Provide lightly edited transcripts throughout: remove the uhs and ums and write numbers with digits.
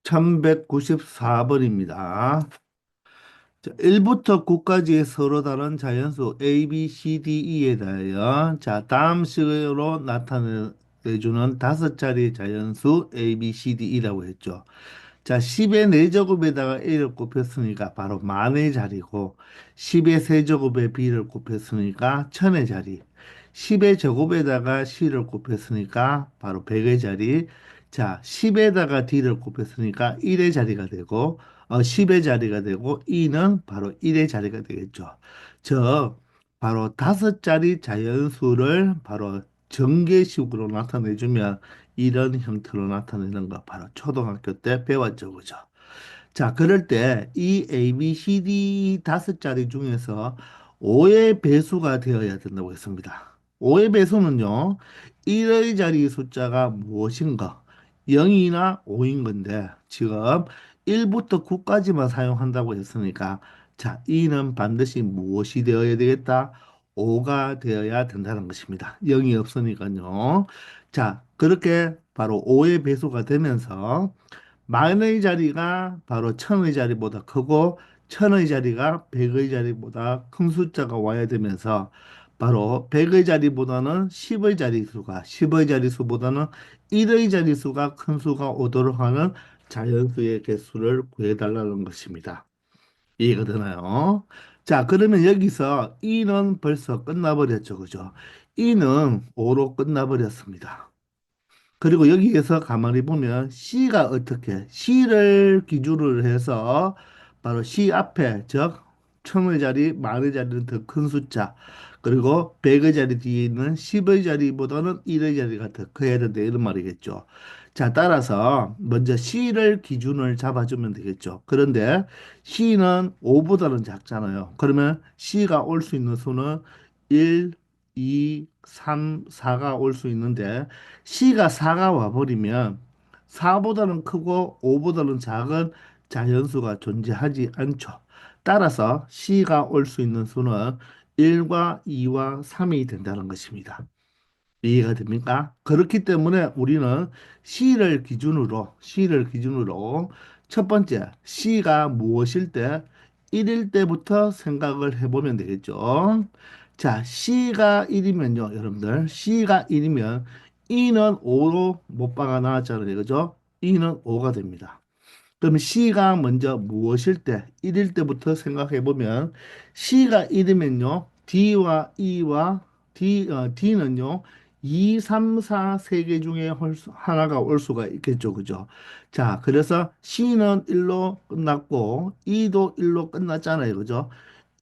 1194번입니다. 1부터 9까지의 서로 다른 자연수 A, B, C, D, E에 대하여 다음 식으로 나타내주는 다섯 자리의 자연수 A, B, C, D, E라고 했죠. 10의 4제곱에다가 A를 곱했으니까 바로 만의 자리고 10의 세제곱에 B를 곱했으니까 천의 자리 10의 제곱에다가 C를 곱했으니까 바로 100의 자리 10에다가 D를 곱했으니까 1의 자리가 되고 10의 자리가 되고 E는 바로 1의 자리가 되겠죠. 저 바로 다섯 자리 자연수를 바로 전개식으로 나타내주면 이런 형태로 나타내는 거 바로 초등학교 때 배웠죠, 그죠? 그럴 때 이 A, B, C, D 다섯 자리 중에서 5의 배수가 되어야 된다고 했습니다. 5의 배수는요, 1의 자리 숫자가 무엇인가? 0이나 5인 건데, 지금 1부터 9까지만 사용한다고 했으니까, 이는 반드시 무엇이 되어야 되겠다? 5가 되어야 된다는 것입니다. 0이 없으니까요. 그렇게 바로 5의 배수가 되면서, 만의 자리가 바로 천의 자리보다 크고 천의 자리가 백의 자리보다 큰 숫자가 와야 되면서 바로 백의 자리보다는 십의 자리수가 십의 자리수보다는 일의 자리수가 큰 수가 오도록 하는 자연수의 개수를 구해달라는 것입니다. 이해가 되나요? 그러면 여기서 이는 벌써 끝나버렸죠, 그죠? 이는 5로 끝나버렸습니다. 그리고 여기에서 가만히 보면 C가 어떻게 C를 기준으로 해서 바로 C 앞에 즉 천의 자리, 만의 자리는 더 큰 숫자 그리고 백의 자리 뒤에 있는 십의 자리보다는 일의 자리가 더 커야 된다 이런 말이겠죠. 따라서 먼저 C를 기준을 잡아주면 되겠죠. 그런데 C는 5보다는 작잖아요. 그러면 C가 올 수 있는 수는 1, 2, 3, 4가 올 수 있는데 C가 4가 와버리면 4보다는 크고 5보다는 작은 자연수가 존재하지 않죠. 따라서 C가 올 수 있는 수는 1과 2와 3이 된다는 것입니다. 이해가 됩니까? 그렇기 때문에 우리는 C를 기준으로 첫 번째 C가 무엇일 때 1일 때부터 생각을 해보면 되겠죠. C가 1이면요, 여러분들. C가 1이면 E는 5로 못 박아 나왔잖아요. 그죠? E는 5가 됩니다. 그럼 C가 먼저 무엇일 때, 1일 때부터 생각해 보면 C가 1이면요. D는요. 2, 3, 4 세 개 중에 하나가 올 수가 있겠죠. 그죠? 그래서 C는 1로 끝났고 E도 1로 끝났잖아요. 그죠?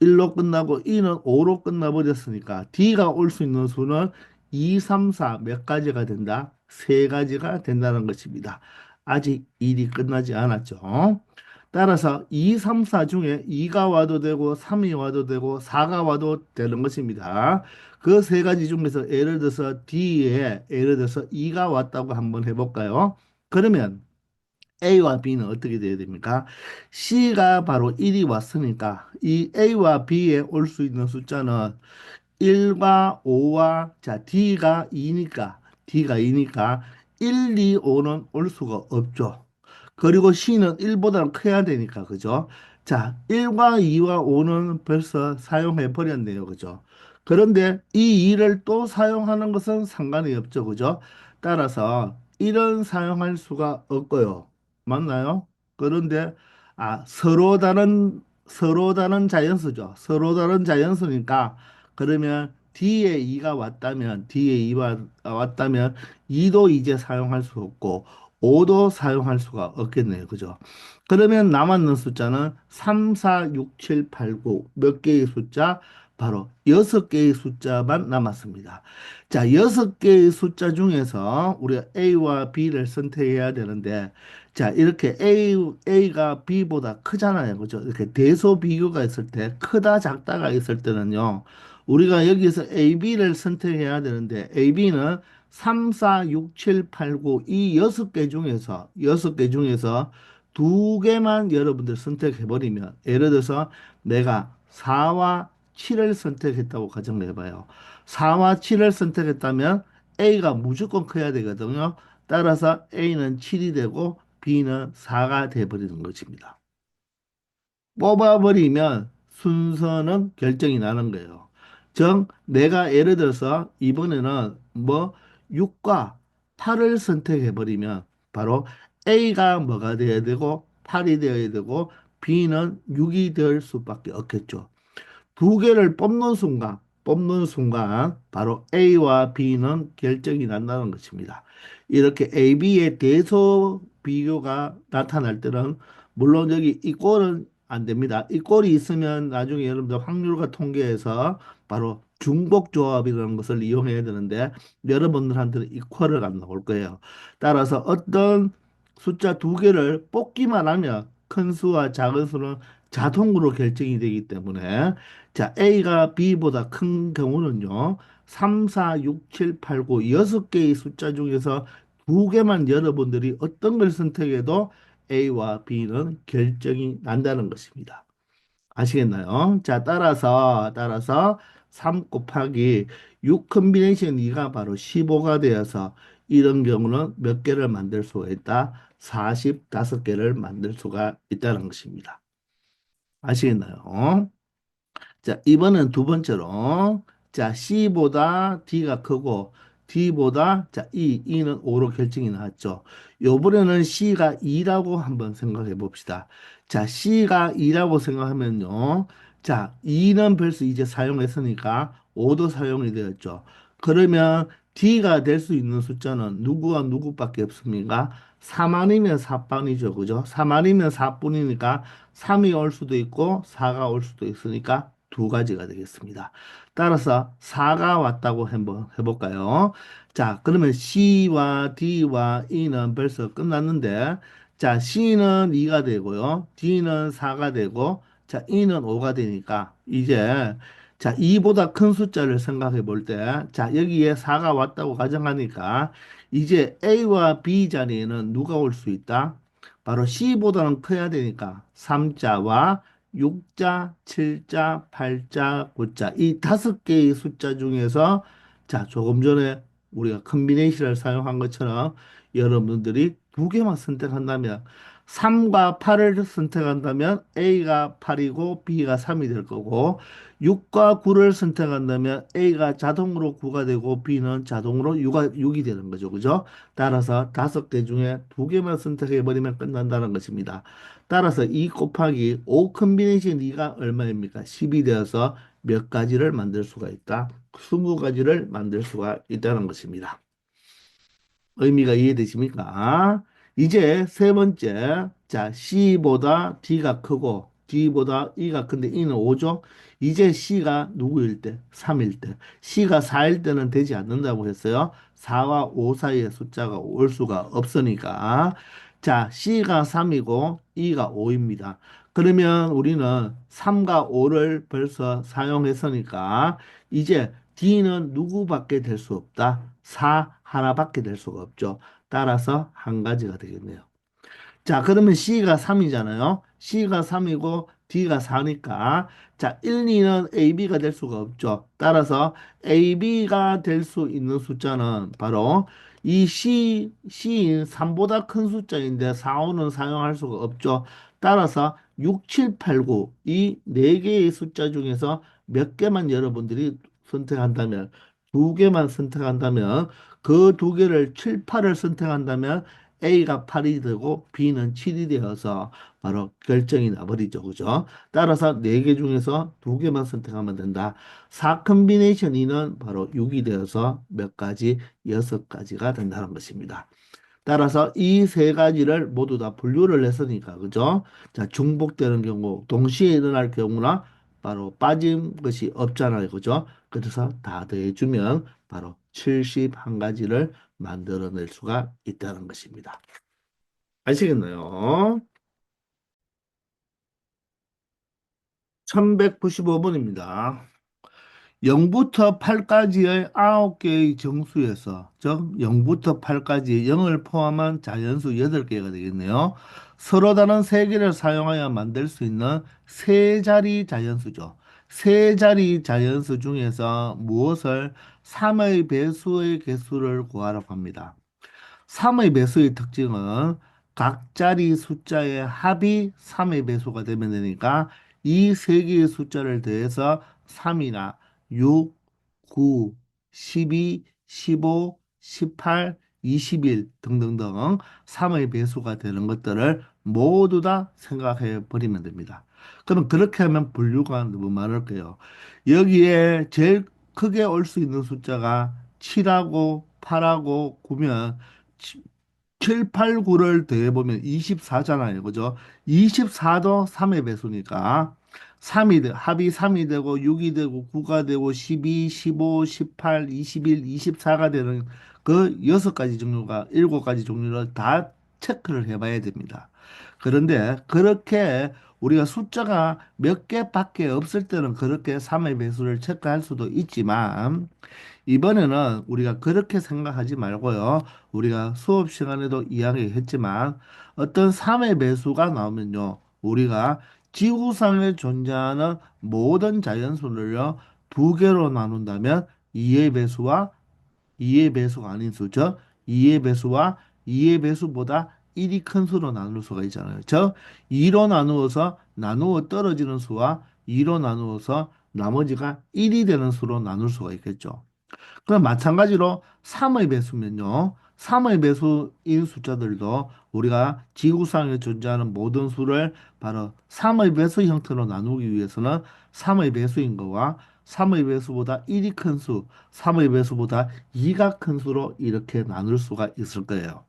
1로 끝나고 E는 5로 끝나버렸으니까 D가 올 수 있는 수는 2, 3, 4 몇 가지가 된다? 세 가지가 된다는 것입니다. 아직 일이 끝나지 않았죠. 따라서 2, 3, 4 중에 2가 와도 되고 3이 와도 되고 4가 와도 되는 것입니다. 그 세 가지 중에서 예를 들어서 2가 왔다고 한번 해볼까요? 그러면 A와 B는 어떻게 돼야 됩니까? C가 바로 1이 왔으니까 이 A와 B에 올 수 있는 숫자는 1과 5와 D가 2니까 1, 2, 5는 올 수가 없죠. 그리고 C는 1보다는 커야 되니까 그죠? 1과 2와 5는 벌써 사용해 버렸네요. 그죠? 그런데 이 2를 또 사용하는 것은 상관이 없죠. 그죠? 따라서 1은 사용할 수가 없고요. 맞나요? 그런데 서로 다른 자연수죠. 서로 다른 자연수니까 그러면 D에 2가 왔다면 2도 이제 사용할 수 없고 5도 사용할 수가 없겠네요. 그죠? 그러면 남았는 숫자는 3, 4, 6, 7, 8, 9 몇 개의 숫자? 바로 6개의 숫자만 남았습니다. 6개의 숫자 중에서 우리가 A와 B를 선택해야 되는데 이렇게 A가 B보다 크잖아요. 그죠? 이렇게 대소 비교가 있을 때, 크다, 작다가 있을 때는요, 우리가 여기서 A, B를 선택해야 되는데, A, B는 3, 4, 6, 7, 8, 9, 이 여섯 개 중에서 두 개만 여러분들 선택해버리면, 예를 들어서 내가 4와 7을 선택했다고 가정해봐요. 4와 7을 선택했다면 A가 무조건 커야 되거든요. 따라서 A는 7이 되고 B는 4가 돼버리는 것입니다. 뽑아버리면 순서는 결정이 나는 거예요. 즉, 내가 예를 들어서 이번에는 뭐 6과 8을 선택해버리면 바로 A가 뭐가 돼야 되고 8이 되어야 되고 B는 6이 될 수밖에 없겠죠. 두 개를 뽑는 순간 바로 A와 B는 결정이 난다는 것입니다. 이렇게 A, B의 대소 비교가 나타날 때는 물론 여기 이 꼴은 안 됩니다. 이 꼴이 있으면 나중에 여러분들 확률과 통계에서 바로 중복 조합이라는 것을 이용해야 되는데 여러분들한테는 이 꼴은 안 나올 거예요. 따라서 어떤 숫자 두 개를 뽑기만 하면 큰 수와 작은 수는 자동으로 결정이 되기 때문에 자, A가 B보다 큰 경우는요. 3, 4, 6, 7, 8, 9, 6개의 숫자 중에서 두 개만 여러분들이 어떤 걸 선택해도 A와 B는 결정이 난다는 것입니다. 아시겠나요? 자, 따라서 3 곱하기 6 컨비네이션 2가 바로 15가 되어서 이런 경우는 몇 개를 만들 수가 있다? 45개를 만들 수가 있다는 것입니다. 아시겠나요? 자, 이번엔 두 번째로. 자, C보다 D가 크고 D보다 자, E는 5로 결정이 나왔죠. 요번에는 C가 2라고 한번 생각해 봅시다. 자, C가 2라고 생각하면요. 자, 2는 벌써 이제 사용했으니까 5도 사용이 되었죠. 그러면 D가 될 수 있는 숫자는 누구와 누구밖에 없습니까? 3 아니면 4번이죠. 그죠? 3 아니면 4뿐이니까 3이 올 수도 있고 4가 올 수도 있으니까 두 가지가 되겠습니다. 따라서 4가 왔다고 한번 해볼까요? 자, 그러면 C와 D와 E는 벌써 끝났는데, 자, C는 2가 되고요. D는 4가 되고, 자, E는 5가 되니까, 이제, 자, 2보다 큰 숫자를 생각해 볼 때, 자, 여기에 4가 왔다고 가정하니까, 이제 A와 B 자리에는 누가 올 수 있다? 바로 C보다는 커야 되니까, 3자와 6자, 7자, 8자, 9자 이 다섯 개의 숫자 중에서 자 조금 전에 우리가 컨비네이션을 사용한 것처럼 여러분들이 두 개만 선택한다면 3과 8을 선택한다면 A가 8이고 B가 3이 될 거고 6과 9를 선택한다면 A가 자동으로 9가 되고 B는 자동으로 6이 되는 거죠. 그죠? 따라서 다섯 개 중에 두 개만 선택해 버리면 끝난다는 것입니다. 따라서 2 곱하기 5 컨비네이션 2가 얼마입니까? 10이 되어서 몇 가지를 만들 수가 있다? 20가지를 만들 수가 있다는 것입니다. 의미가 이해되십니까? 이제 세 번째. 자, C보다 D가 크고 D보다 E가 큰데 E는 5죠? 이제 C가 누구일 때? 3일 때. C가 4일 때는 되지 않는다고 했어요. 4와 5 사이의 숫자가 올 수가 없으니까. 자, C가 3이고 E가 5입니다. 그러면 우리는 3과 5를 벌써 사용했으니까 이제 D는 누구밖에 될 수 없다? 4 하나밖에 될 수가 없죠. 따라서 한 가지가 되겠네요. 자, 그러면 C가 3이잖아요. C가 3이고 D가 4니까 자, 1, 2는 AB가 될 수가 없죠. 따라서 AB가 될 수 있는 숫자는 바로 이 C인 3보다 큰 숫자인데 4, 5는 사용할 수가 없죠. 따라서 6, 7, 8, 9 이 네 개의 숫자 중에서 몇 개만 여러분들이 선택한다면 두 개만 선택한다면 그 두 개를 7, 8을 선택한다면 A가 8이 되고 B는 7이 되어서 바로 결정이 나버리죠. 그죠? 따라서 네 개 중에서 두 개만 선택하면 된다. 4 컨비네이션 2는 바로 6이 되어서 몇 가지? 6가지가 된다는 것입니다. 따라서 이 세 가지를 모두 다 분류를 했으니까, 그죠? 자, 중복되는 경우, 동시에 일어날 경우나 바로 빠진 것이 없잖아요. 그죠? 그래서 다 더해주면 바로 71가지를 만들어낼 수가 있다는 것입니다. 아시겠나요? 1195번입니다. 0부터 8까지의 9개의 정수에서, 즉 0부터 8까지 0을 포함한 자연수 8개가 되겠네요. 서로 다른 세 개를 사용하여 만들 수 있는 세 자리 자연수죠. 세 자리 자연수 중에서 무엇을 3의 배수의 개수를 구하라고 합니다. 3의 배수의 특징은 각자리 숫자의 합이 3의 배수가 되면 되니까 이 세 개의 숫자를 더해서 3이나 6, 9, 12, 15, 18, 21 등등등 3의 배수가 되는 것들을 모두 다 생각해 버리면 됩니다. 그럼 그렇게 하면 분류가 너무 많을 거예요. 여기에 제일 크게 올 수 있는 숫자가 7하고 8하고 9면 7, 8, 9를 더해보면 24잖아요. 그죠? 24도 3의 배수니까 합이 3이 되고 6이 되고 9가 되고 12, 15, 18, 21, 24가 되는 그 6가지 종류가 7가지 종류를 다 체크를 해봐야 됩니다. 그런데 그렇게 우리가 숫자가 몇 개밖에 없을 때는 그렇게 3의 배수를 체크할 수도 있지만 이번에는 우리가 그렇게 생각하지 말고요. 우리가 수업 시간에도 이야기했지만 어떤 3의 배수가 나오면요. 우리가 지구상에 존재하는 모든 자연수를요. 두 개로 나눈다면 2의 배수와 2의 배수가 아닌 수죠. 2의 배수와 2의 배수보다 1이 큰 수로 나눌 수가 있잖아요. 즉 2로 나누어서 나누어 떨어지는 수와 2로 나누어서 나머지가 1이 되는 수로 나눌 수가 있겠죠. 그럼 마찬가지로 3의 배수면요. 3의 배수인 숫자들도 우리가 지구상에 존재하는 모든 수를 바로 3의 배수 형태로 나누기 위해서는 3의 배수인 거와 3의 배수보다 1이 큰 수, 3의 배수보다 2가 큰 수로 이렇게 나눌 수가 있을 거예요.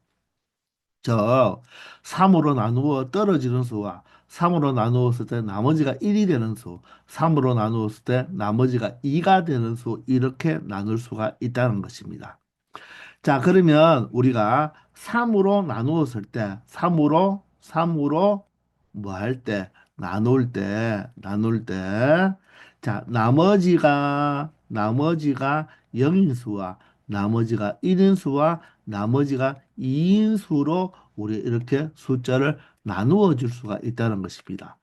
저 3으로 나누어 떨어지는 수와 3으로 나누었을 때 나머지가 1이 되는 수, 3으로 나누었을 때 나머지가 2가 되는 수 이렇게 나눌 수가 있다는 것입니다. 자, 그러면 우리가 3으로 나누었을 때 3으로 뭐 할 때 나눌 때 자, 나머지가 0인수와 나머지가 1인수와 나머지가 2인수로 우리 이렇게 숫자를 나누어 줄 수가 있다는 것입니다.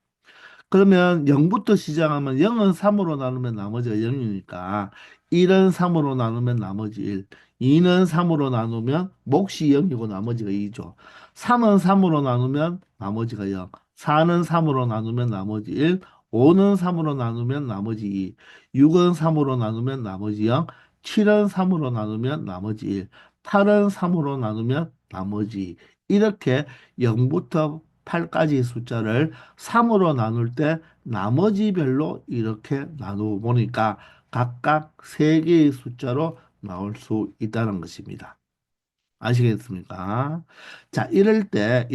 그러면 0부터 시작하면 0은 3으로 나누면 나머지가 0이니까 1은 3으로 나누면 나머지 1, 2는 3으로 나누면 몫이 0이고 나머지가 2죠. 3은 3으로 나누면 나머지가 0, 4는 3으로 나누면 나머지 1, 5는 3으로 나누면 나머지 2, 6은 3으로 나누면 나머지 0, 7은 3으로 나누면 나머지 1, 8은 3으로 나누면 나머지 2. 이렇게 0부터 8까지 숫자를 3으로 나눌 때 나머지 별로 이렇게 나누어 보니까 각각 3개의 숫자로 나올 수 있다는 것입니다. 아시겠습니까? 자, 이럴 때,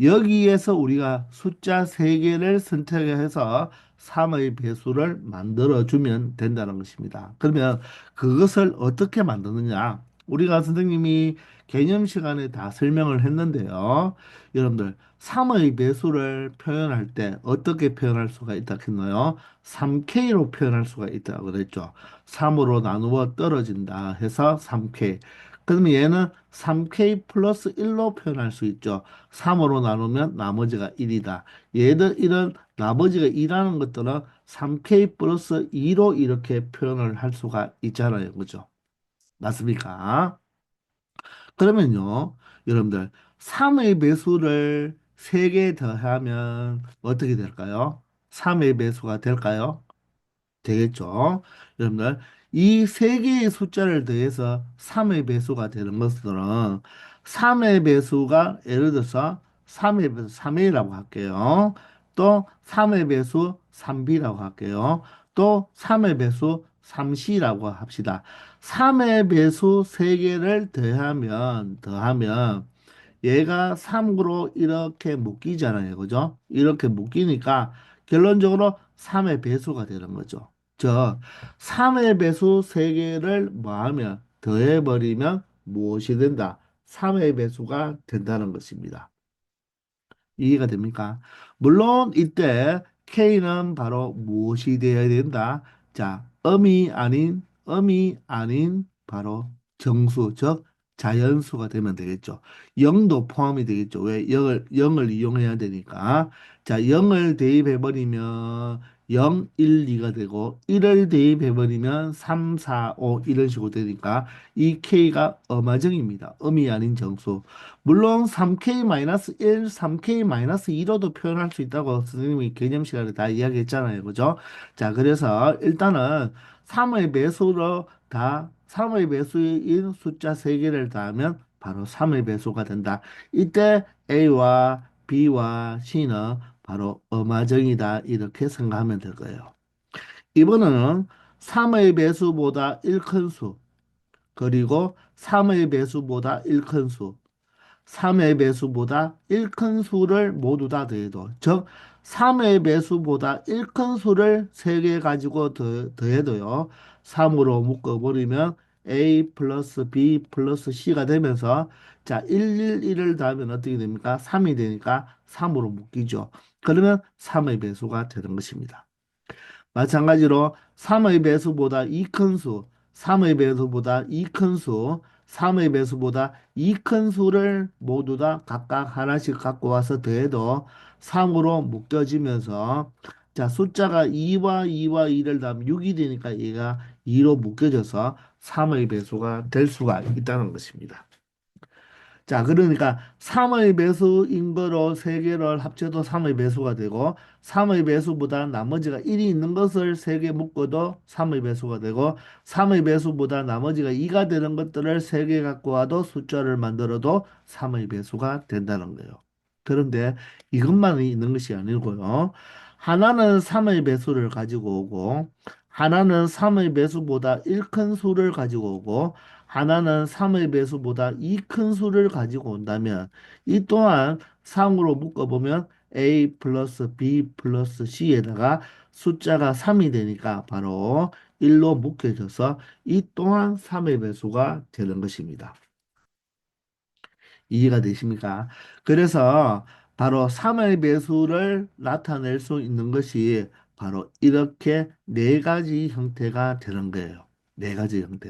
여기에서 우리가 숫자 3개를 선택해서 3의 배수를 만들어주면 된다는 것입니다. 그러면 그것을 어떻게 만드느냐? 우리가 선생님이 개념 시간에 다 설명을 했는데요. 여러분들, 3의 배수를 표현할 때 어떻게 표현할 수가 있다 했나요? 3K로 표현할 수가 있다고 그랬죠. 3으로 나누어 떨어진다 해서 3K. 그러면 얘는 3K 플러스 1로 표현할 수 있죠. 3으로 나누면 나머지가 1이다. 얘들 이런 나머지가 2라는 것들은 3K 플러스 2로 이렇게 표현을 할 수가 있잖아요. 그죠? 맞습니까? 그러면요, 여러분들 3의 배수를 3개 더하면 어떻게 될까요? 3의 배수가 될까요? 되겠죠. 여러분들, 이 세 개의 숫자를 더해서 3의 배수가 되는 것들은 3의 배수가 예를 들어서 3의 배수 3A라고 할게요. 또 3의 배수 3B라고 할게요. 또 3의 배수 3C라고 합시다. 3의 배수 3개를 더하면 얘가 3으로 이렇게 묶이잖아요. 그죠? 이렇게 묶이니까 결론적으로 3의 배수가 되는 거죠. 저 3의 배수 3개를 뭐하면 더해버리면 무엇이 된다? 3의 배수가 된다는 것입니다. 이해가 됩니까? 물론 이때 K는 바로 무엇이 되어야 된다? 자, 음이 아닌 바로 정수, 즉 자연수가 되면 되겠죠. 0도 포함이 되겠죠. 왜 0을 이용해야 되니까. 자, 0을 대입해 버리면 0, 1, 2가 되고 1을 대입해버리면 3, 4, 5 이런 식으로 되니까 이 K가 엄화정입니다. 음이 아닌 정수. 물론 3K-1, 3K-2로도 표현할 수 있다고 선생님이 개념 시간에 다 이야기했잖아요. 그죠? 자, 그래서 일단은 3의 배수로 다 3의 배수인 숫자 3개를 더하면 바로 3의 배수가 된다. 이때 A와 B와 C는 바로 엄화정이다. 이렇게 생각하면 될 거예요. 이번에는 3의 배수보다 1 큰 수, 그리고 3의 배수보다 1 큰 수, 3의 배수보다 1 큰 수를 모두 다 더해도, 즉 3의 배수보다 1 큰 수를 3개 가지고 더해도요. 3으로 묶어버리면 A 플러스 B 플러스 C가 되면서 자 111을 더하면 어떻게 됩니까? 3이 되니까 3으로 묶이죠. 그러면 3의 배수가 되는 것입니다. 마찬가지로 3의 배수보다 2 큰 수, 3의 배수보다 2 큰 수, 3의 배수보다 2 큰 수를 모두 다 각각 하나씩 갖고 와서 더해도 3으로 묶여지면서 자 숫자가 2와 2와 2를 더하면 6이 되니까 얘가 2로 묶여져서 3의 배수가 될 수가 있다는 것입니다. 자, 그러니까 3의 배수인 거로 3개를 합쳐도 3의 배수가 되고 3의 배수보다 나머지가 1이 있는 것을 3개 묶어도 3의 배수가 되고 3의 배수보다 나머지가 2가 되는 것들을 3개 갖고 와도 숫자를 만들어도 3의 배수가 된다는 거예요. 그런데 이것만 있는 것이 아니고요. 하나는 3의 배수를 가지고 오고 하나는 3의 배수보다 1 큰 수를 가지고 오고 하나는 3의 배수보다 2 큰 수를 가지고 온다면 이 또한 3으로 묶어보면 A 플러스 B 플러스 C에다가 숫자가 3이 되니까 바로 1로 묶여져서 이 또한 3의 배수가 되는 것입니다. 이해가 되십니까? 그래서 바로 3의 배수를 나타낼 수 있는 것이 바로 이렇게 네 가지 형태가 되는 거예요. 네 가지 형태.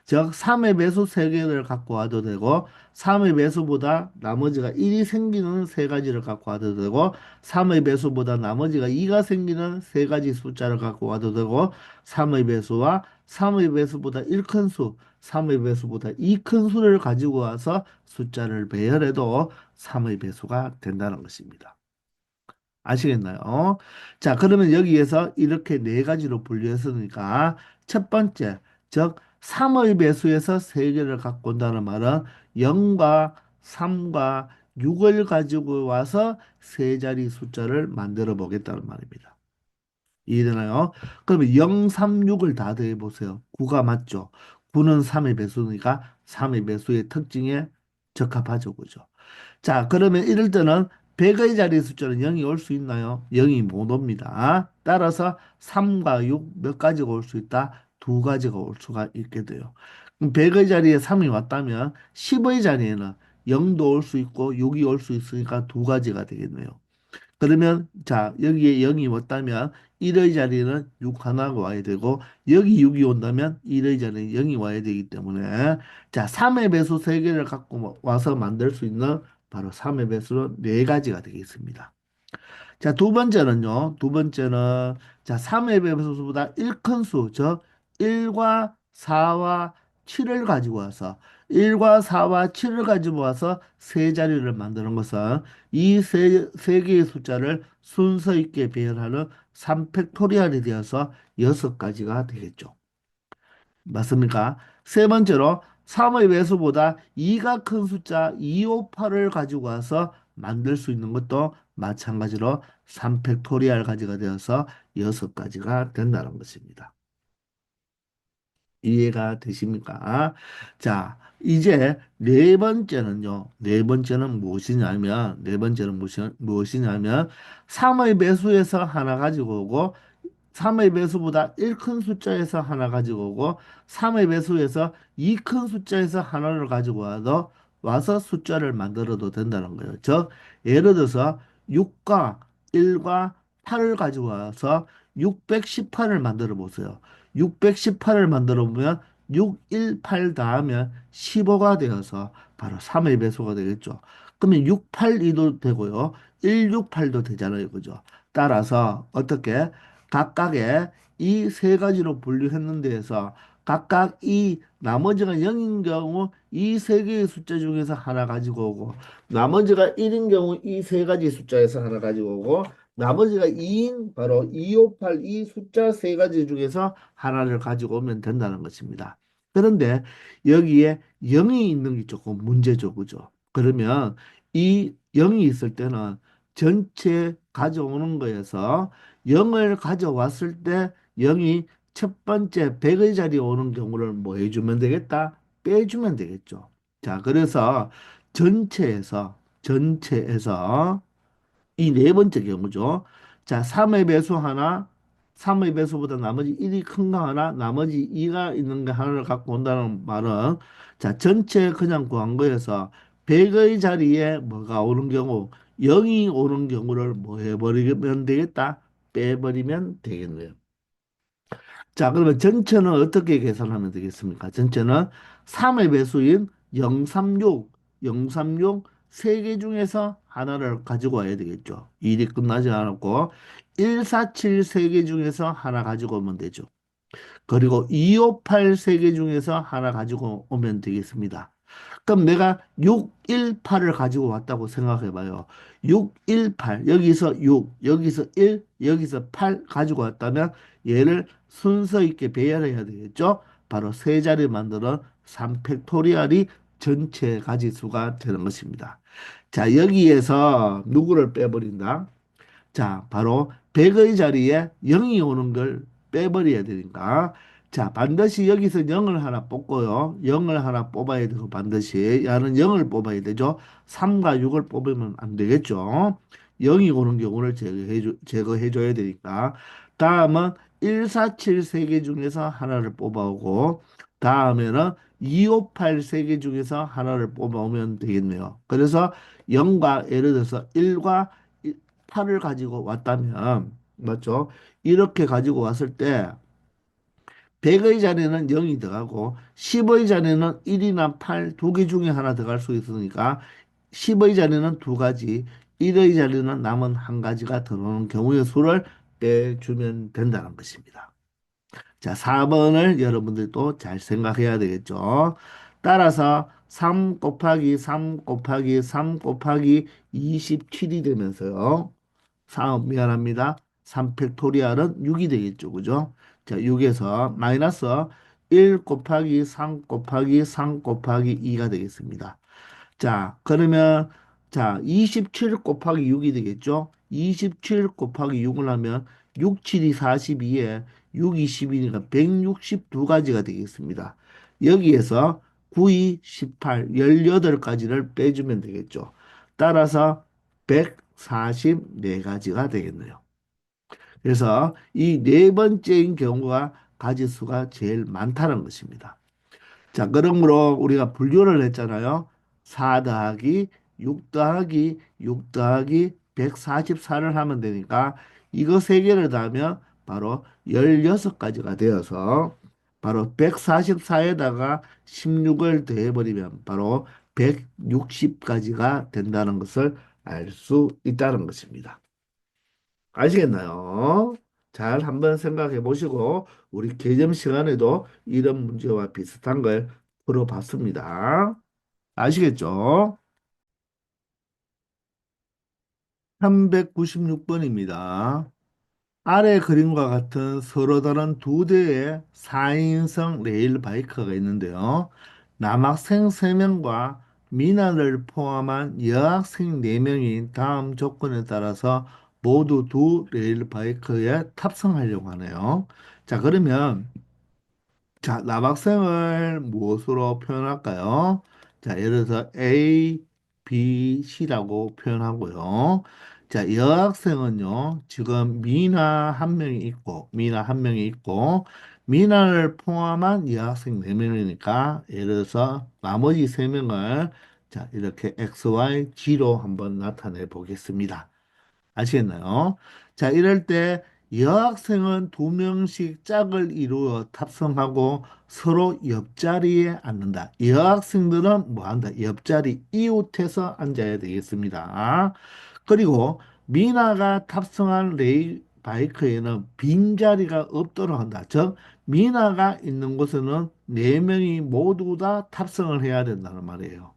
즉, 3의 배수 세개를 갖고 와도 되고, 3의 배수보다 나머지가 1이 생기는 세 가지를 갖고 와도 되고, 3의 배수보다 나머지가 2가 생기는 세 가지 숫자를 갖고 와도 되고, 3의 배수와 3의 배수보다 1 큰 수, 3의 배수보다 2 큰 수를 가지고 와서 숫자를 배열해도 3의 배수가 된다는 것입니다. 아시겠나요? 자, 그러면 여기에서 이렇게 네 가지로 분류했으니까 첫 번째, 즉 3의 배수에서 세 개를 갖고 온다는 말은 0과 3과 6을 가지고 와서 세 자리 숫자를 만들어 보겠다는 말입니다. 이해되나요? 그러면 0, 3, 6을 다 더해 보세요. 9가 맞죠? 9는 3의 배수니까 3의 배수의 특징에 적합하죠. 그죠? 자, 그러면 이럴 때는 100의 자리 숫자는 0이 올 수 있나요? 0이 못 옵니다. 따라서 3과 6 몇 가지가 올 수 있다? 두 가지가 올 수가 있게 돼요. 그럼 100의 자리에 3이 왔다면 10의 자리에는 0도 올 수 있고 6이 올 수 있으니까 두 가지가 되겠네요. 그러면 자 여기에 0이 왔다면 1의 자리에는 6 하나가 와야 되고 여기 6이 온다면 1의 자리에 0이 와야 되기 때문에 자 3의 배수 3개를 갖고 와서 만들 수 있는 바로 3의 배수는 4가지가 되겠습니다. 자, 두 번째는요. 두 번째는 자, 3의 배수보다 1 큰 수, 즉 1과 4와 7을 가지고 와서 1과 4와 7을 가지고 와서 세 자리를 만드는 것은 이 세 개의 숫자를 순서 있게 배열하는 3팩토리얼이 되어서 6가지가 되겠죠. 맞습니까? 세 번째로 3의 배수보다 2가 큰 숫자 2, 5, 8을 가지고 와서 만들 수 있는 것도 마찬가지로 3팩토리얼 가지가 되어서 6가지가 된다는 것입니다. 이해가 되십니까? 자, 이제 네 번째는요. 네 번째는 무엇이냐면, 네 번째는 무엇이냐면, 3의 배수에서 하나 가지고 오고, 3의 배수보다 1 큰 숫자에서 하나 가지고 오고 3의 배수에서 2 큰 숫자에서 하나를 가지고 와서 숫자를 만들어도 된다는 거예요. 즉 예를 들어서 6과 1과 8을 가지고 와서 618을 만들어 보세요. 618을 만들어 보면 6, 1, 8 더하면 15가 되어서 바로 3의 배수가 되겠죠. 그러면 682도 되고요. 168도 되잖아요. 그죠? 따라서 어떻게 각각의 이 세 가지로 분류했는 데에서 각각 이 나머지가 0인 경우 이 세 개의 숫자 중에서 하나 가지고 오고 나머지가 1인 경우 이 세 가지 숫자에서 하나 가지고 오고 나머지가 2인 바로 2582 이 숫자 세 가지 중에서 하나를 가지고 오면 된다는 것입니다. 그런데 여기에 0이 있는 게 조금 문제죠. 그죠? 그러면 이 0이 있을 때는 전체 가져오는 거에서 0을 가져왔을 때 0이 첫 번째 100의 자리에 오는 경우를 뭐 해주면 되겠다? 빼주면 되겠죠. 자, 그래서 전체에서 이 네 번째 경우죠. 자, 3의 배수 하나, 3의 배수보다 나머지 1이 큰 거 하나, 나머지 2가 있는 거 하나를 갖고 온다는 말은 자, 전체 그냥 구한 거에서 100의 자리에 뭐가 오는 경우, 0이 오는 경우를 뭐 해버리면 되겠다? 빼버리면 되겠네요. 자, 그러면 전체는 어떻게 계산하면 되겠습니까? 전체는 3의 배수인 036, 036 세 개 중에서 하나를 가지고 와야 되겠죠. 일이 끝나지 않았고 147 세 개 중에서 하나 가지고 오면 되죠. 그리고 258 세 개 중에서 하나 가지고 오면 되겠습니다. 그럼 내가 618을 가지고 왔다고 생각해 봐요. 618, 여기서 6, 여기서 1, 여기서 8 가지고 왔다면 얘를 순서 있게 배열해야 되겠죠? 바로 세 자리 만드는 3팩토리얼이 전체 가지수가 되는 것입니다. 자, 여기에서 누구를 빼버린다? 자, 바로 100의 자리에 0이 오는 걸 빼버려야 되니까. 자, 반드시 여기서 0을 하나 뽑고요. 0을 하나 뽑아야 되고, 반드시. 야는 0을 뽑아야 되죠. 3과 6을 뽑으면 안 되겠죠. 0이 오는 경우를 제거해줘야 되니까. 다음은 147 세 개 중에서 하나를 뽑아오고, 다음에는 258 세 개 중에서 하나를 뽑아오면 되겠네요. 그래서 0과, 예를 들어서 1과 8을 가지고 왔다면 맞죠? 이렇게 가지고 왔을 때 100의 자리는 0이 들어가고 10의 자리는 1이나 8 두 개 중에 하나 들어갈 수 있으니까 10의 자리는 두 가지, 1의 자리는 남은 한 가지가 들어오는 경우의 수를 빼주면 된다는 것입니다. 자, 4번을 여러분들도 잘 생각해야 되겠죠. 따라서 3 곱하기 3 곱하기 3 곱하기 27이 되면서요. 3, 미안합니다. 3팩토리얼은 6이 되겠죠. 그죠? 자, 6에서 마이너스 1 곱하기 3 곱하기 3 곱하기 2가 되겠습니다. 자, 그러면 자, 27 곱하기 6이 되겠죠? 27 곱하기 6을 하면 6, 7이 42에 6, 20이니까 162가지가 되겠습니다. 여기에서 9, 2, 18, 18가지를 빼주면 되겠죠. 따라서 144가지가 되겠네요. 그래서 이 네 번째인 경우가 가지수가 제일 많다는 것입니다. 자, 그러므로 우리가 분류를 했잖아요. 4 더하기 6 더하기 6 더하기 144를 하면 되니까 이거 세 개를 더하면 바로 16가지가 되어서 바로 144에다가 16을 더해버리면 바로 160가지가 된다는 것을 알 수 있다는 것입니다. 아시겠나요? 잘 한번 생각해 보시고 우리 개점 시간에도 이런 문제와 비슷한 걸 풀어봤습니다. 아시겠죠? 396번입니다. 아래 그림과 같은 서로 다른 두 대의 4인승 레일 바이크가 있는데요. 남학생 3명과 미나를 포함한 여학생 4명이 다음 조건에 따라서 모두 두 레일 바이크에 탑승하려고 하네요. 자, 그러면 자, 남학생을 무엇으로 표현할까요? 자, 예를 들어서 A, B, C라고 표현하고요. 자, 여학생은요, 지금 미나 한 명이 있고, 미나를 포함한 여학생 4명이니까, 예를 들어서 나머지 3명을 자, 이렇게 X, Y, G로 한번 나타내 보겠습니다. 아시겠나요? 자, 이럴 때 여학생은 2명씩 짝을 이루어 탑승하고 서로 옆자리에 앉는다. 여학생들은 뭐 한다? 옆자리 이웃해서 앉아야 되겠습니다. 그리고 미나가 탑승한 레일 바이크에는 빈자리가 없도록 한다. 즉, 미나가 있는 곳에는 네명이 모두 다 탑승을 해야 된다는 말이에요.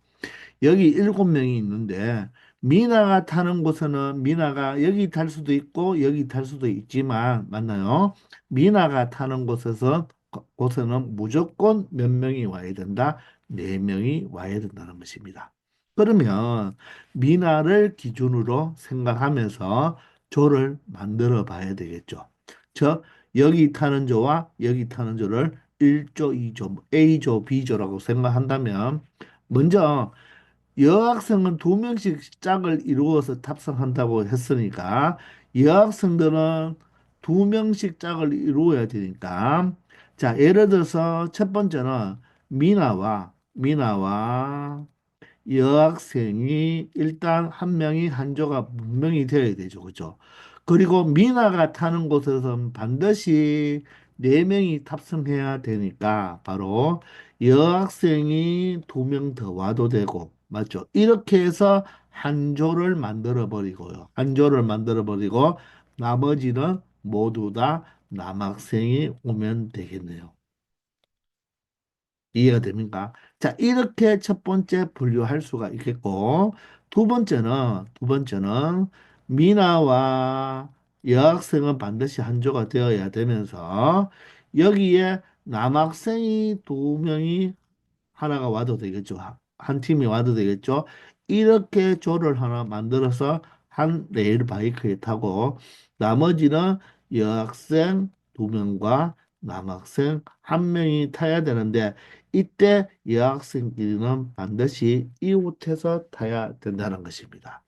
여기 7명이 있는데 미나가 타는 곳에는 미나가 여기 탈 수도 있고 여기 탈 수도 있지만 맞나요? 미나가 타는 곳에는 무조건 몇 명이 와야 된다? 4명이 와야 된다는 것입니다. 그러면 미나를 기준으로 생각하면서 조를 만들어 봐야 되겠죠. 즉 여기 타는 조와 여기 타는 조를 1조, 2조, A조, B조라고 생각한다면 먼저 여학생은 2명씩 짝을 이루어서 탑승한다고 했으니까 여학생들은 2명씩 짝을 이루어야 되니까 자 예를 들어서 첫 번째는 미나와 여학생이 일단 한 명이 한 조가 분명히 되어야 되죠. 그죠? 그리고 미나가 타는 곳에서는 반드시 4명이 탑승해야 되니까 바로 여학생이 2명 더 와도 되고 맞죠? 이렇게 해서 한 조를 만들어 버리고요. 한 조를 만들어 버리고 나머지는 모두 다 남학생이 오면 되겠네요. 이해가 됩니까? 자, 이렇게 첫 번째 분류할 수가 있겠고, 두 번째는 미나와 여학생은 반드시 한 조가 되어야 되면서, 여기에 남학생이 2명이 하나가 와도 되겠죠. 한 팀이 와도 되겠죠. 이렇게 조를 하나 만들어서 한 레일 바이크에 타고 나머지는 여학생 2명과 남학생 1명이 타야 되는데 이때 여학생끼리는 반드시 이웃해서 타야 된다는 것입니다.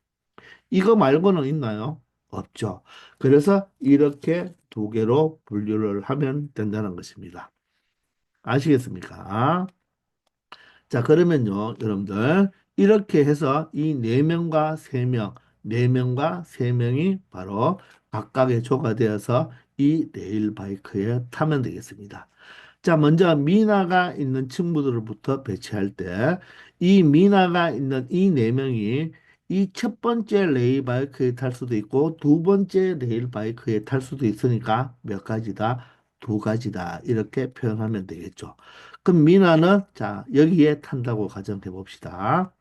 이거 말고는 있나요? 없죠. 그래서 이렇게 2개로 분류를 하면 된다는 것입니다. 아시겠습니까? 자, 그러면요, 여러분들. 이렇게 해서 이 네명과 세명이 바로 각각의 조가 되어서 이 레일 바이크에 타면 되겠습니다. 자, 먼저 미나가 있는 친구들부터 배치할 때, 이 미나가 있는 이 네명이 이 첫 번째 레일 바이크에 탈 수도 있고, 두 번째 레일 바이크에 탈 수도 있으니까 몇 가지다? 2가지다. 이렇게 표현하면 되겠죠. 그럼 미나는, 자, 여기에 탄다고 가정해 봅시다.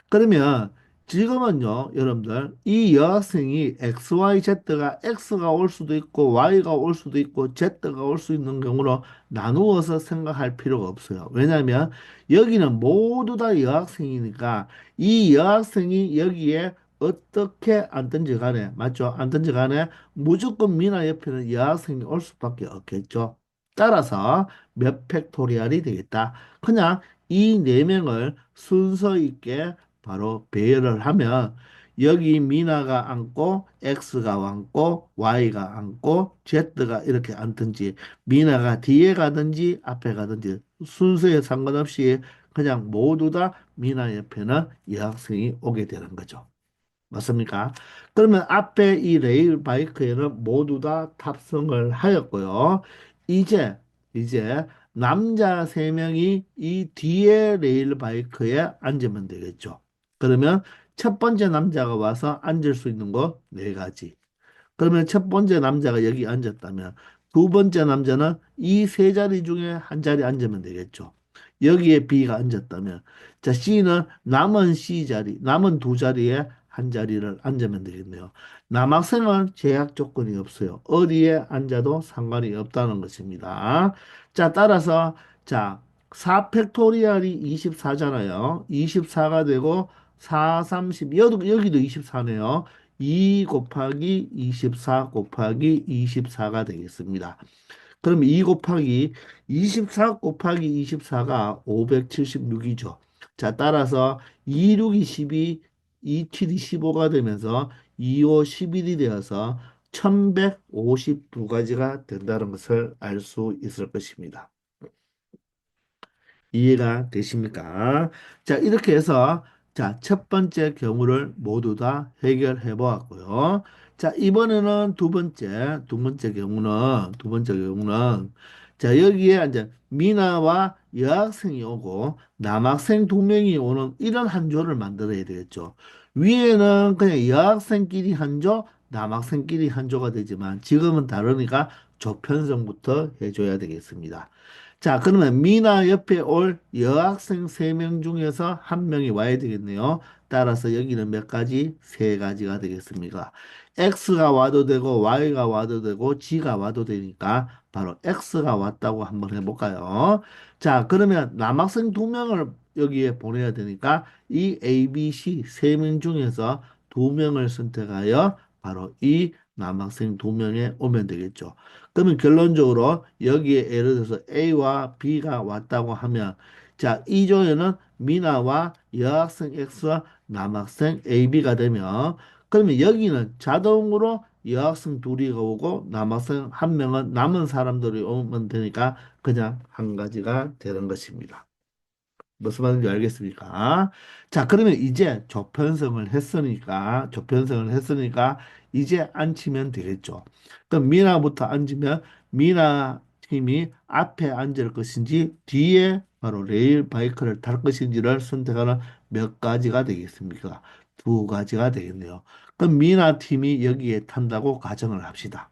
그러면 지금은요, 여러분들, 이 여학생이 XYZ가 X가 올 수도 있고, Y가 올 수도 있고, Z가 올 수 있는 경우로 나누어서 생각할 필요가 없어요. 왜냐하면 여기는 모두 다 여학생이니까 이 여학생이 여기에 어떻게 앉든지 간에, 맞죠? 앉든지 간에 무조건 미나 옆에는 여학생이 올 수밖에 없겠죠. 따라서 몇 팩토리얼이 되겠다. 그냥 이 네 명을 순서 있게 바로 배열을 하면 여기 미나가 앉고 X가 앉고 Y가 앉고 Z가 이렇게 앉든지 미나가 뒤에 가든지 앞에 가든지 순서에 상관없이 그냥 모두 다 미나 옆에는 여학생이 오게 되는 거죠. 맞습니까? 그러면 앞에 이 레일 바이크에는 모두 다 탑승을 하였고요. 이제 이제 남자 3명이 이 뒤에 레일 바이크에 앉으면 되겠죠. 그러면 첫 번째 남자가 와서 앉을 수 있는 거 4가지. 그러면 첫 번째 남자가 여기 앉았다면 두 번째 남자는 이 3자리 중에 한 자리 앉으면 되겠죠. 여기에 B가 앉았다면 자 C는 남은 C 자리, 남은 2자리에 한 자리를 앉으면 되겠네요. 남학생은 제약 조건이 없어요. 어디에 앉아도 상관이 없다는 것입니다. 자, 따라서 자, 4팩토리얼이 24잖아요. 24가 되고 4, 30, 여기도 24네요. 2 곱하기 24 곱하기 24가 되겠습니다. 그럼 2 곱하기 24 곱하기 24가 576이죠. 자, 따라서 2, 6이 12, 2, 7이 15가 되면서 2, 5, 11이 되어서 1152가지가 된다는 것을 알 수 있을 것입니다. 이해가 되십니까? 자, 이렇게 해서 자, 첫 번째 경우를 모두 다 해결해 보았고요. 자, 이번에는 두 번째 경우는 자, 여기에 이제 미나와 여학생이 오고 남학생 두 명이 오는 이런 한 조를 만들어야 되겠죠. 위에는 그냥 여학생끼리 한 조, 남학생끼리 한 조가 되지만 지금은 다르니까 조 편성부터 해줘야 되겠습니다. 자, 그러면 미나 옆에 올 여학생 세 명 중에서 한 명이 와야 되겠네요. 따라서 여기는 몇 가지? 세 가지가 되겠습니다. X가 와도 되고 Y가 와도 되고 G가 와도 되니까 바로 X가 왔다고 한번 해볼까요? 자, 그러면 남학생 두 명을 여기에 보내야 되니까 이 A, B, C 세 명 중에서 두 명을 선택하여 바로 이 남학생 두 명에 오면 되겠죠. 그러면 결론적으로 여기에 예를 들어서 A와 B가 왔다고 하면 자, 이 조에는 미나와 여학생 X와 남학생 AB가 되면 그러면 여기는 자동으로 여학생 둘이 오고 남학생 한 명은 남은 사람들이 오면 되니까 그냥 한 가지가 되는 것입니다. 무슨 말인지 알겠습니까? 자, 그러면 이제 조편성을 했으니까 이제 앉히면 되겠죠. 그럼 미나부터 앉으면 미나 팀이 앞에 앉을 것인지 뒤에 바로 레일 바이크를 탈 것인지를 선택하는 몇 가지가 되겠습니까? 두 가지가 되겠네요. 그럼 미나 팀이 여기에 탄다고 가정을 합시다.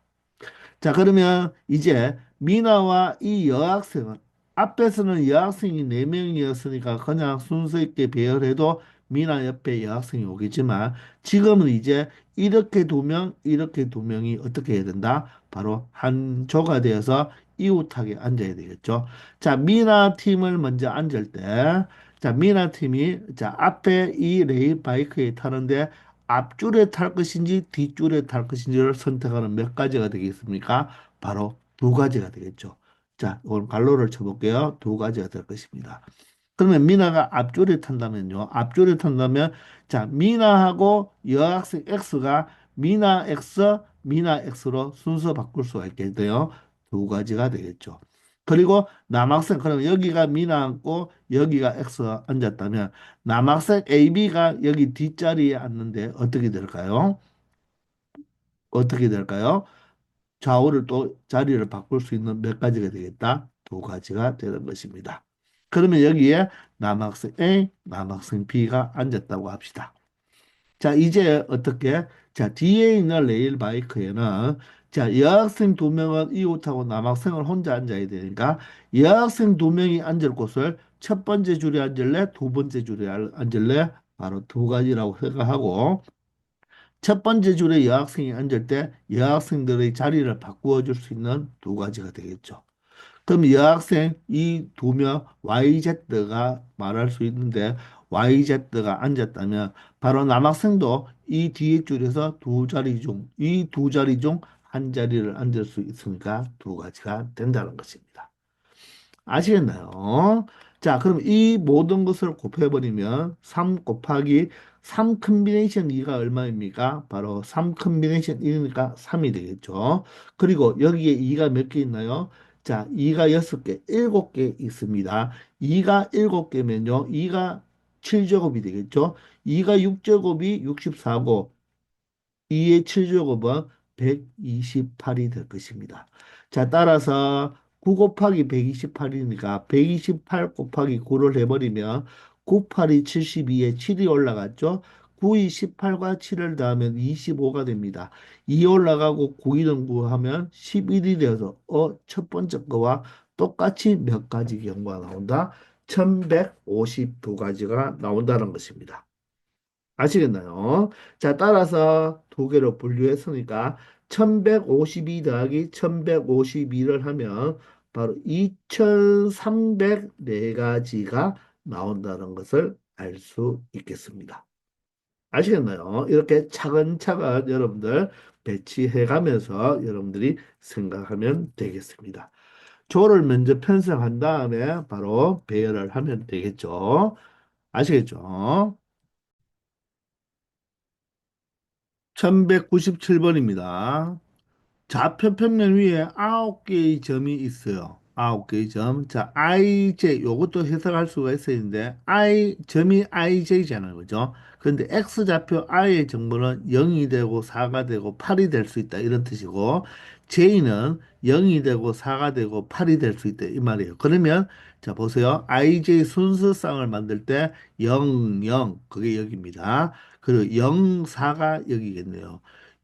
자, 그러면 이제 미나와 이 여학생은 앞에서는 여학생이 네명이었으니까 그냥 순서 있게 배열해도 미나 옆에 여학생이 오겠지만 지금은 이제 이렇게 두 명, 이렇게 두 명이 어떻게 해야 된다? 바로 한 조가 되어서 이웃하게 앉아야 되겠죠. 자, 미나 팀을 먼저 앉을 때, 자, 미나 팀이 자, 앞에 이 레일 바이크에 타는데 앞줄에 탈 것인지 뒷줄에 탈 것인지를 선택하는 몇 가지가 되겠습니까? 바로 두 가지가 되겠죠. 자, 이걸 갈로를 쳐볼게요. 두 가지가 될 것입니다. 그러면 미나가 앞줄에 탄다면요. 앞줄에 탄다면 자, 미나하고 여학생 X가 미나 X, 미나 X로 순서 바꿀 수가 있겠네요. 두 가지가 되겠죠. 그리고 남학생 그러면 여기가 미나 앉고 여기가 X 앉았다면 남학생 AB가 여기 뒷자리에 앉는데 어떻게 될까요? 어떻게 될까요? 좌우를 또 자리를 바꿀 수 있는 몇 가지가 되겠다? 두 가지가 되는 것입니다. 그러면 여기에 남학생 A, 남학생 B가 앉았다고 합시다. 자, 이제 어떻게? 자, 뒤에 있는 레일 바이크에는 자, 여학생 두 명은 이웃하고 남학생을 혼자 앉아야 되니까 여학생 두 명이 앉을 곳을 첫 번째 줄에 앉을래? 두 번째 줄에 앉을래? 바로 두 가지라고 생각하고 첫 번째 줄에 여학생이 앉을 때 여학생들의 자리를 바꾸어 줄 수 있는 두 가지가 되겠죠. 그럼 여학생 이 두 명 YZ가 말할 수 있는데 YZ가 앉았다면 바로 남학생도 이 뒤에 줄에서 이 두 자리 중 한 자리를 앉을 수 있으니까 두 가지가 된다는 것입니다. 아시겠나요? 자, 그럼 이 모든 것을 곱해버리면 3 곱하기 3 컨비네이션 2가 얼마입니까? 바로 3 컨비네이션 1이니까 3이 되겠죠. 그리고 여기에 2가 몇 개 있나요? 자, 2가 6개, 7개 있습니다. 2가 7개면요. 2가 7제곱이 되겠죠. 2가 6제곱이 64고 2의 7제곱은 128이 될 것입니다. 자, 따라서 9 곱하기 128이니까 128 곱하기 9를 해버리면 9, 8이 72에 7이 올라갔죠. 9이 18과 7을 더하면 25가 됩니다. 2 올라가고 9는 구하면 11이 되어서 첫 번째 거와 똑같이 몇 가지 경우가 나온다? 1152가지가 나온다는 것입니다. 아시겠나요? 자, 따라서 두 개로 분류했으니까 1152 더하기 1152를 하면 바로 2304가지가 나온다는 것을 알 수 있겠습니다. 아시겠나요? 이렇게 차근차근 여러분들 배치해 가면서 여러분들이 생각하면 되겠습니다. 조를 먼저 편성한 다음에 바로 배열을 하면 되겠죠. 아시겠죠? 1197번입니다. 좌표 평면 위에 9개의 점이 있어요. 아홉 개의 점. 자, ij 요것도 해석할 수가 있었는데 i 점이 ij잖아요. 그죠? 그런데 x좌표 i의 정보는 0이 되고 4가 되고 8이 될 수 있다. 이런 뜻이고 j는 0이 되고 4가 되고 8이 될 수 있다. 이 말이에요. 그러면 자, 보세요. ij 순서쌍을 만들 때 0, 0 그게 여기입니다. 그리고 0, 4가 여기겠네요.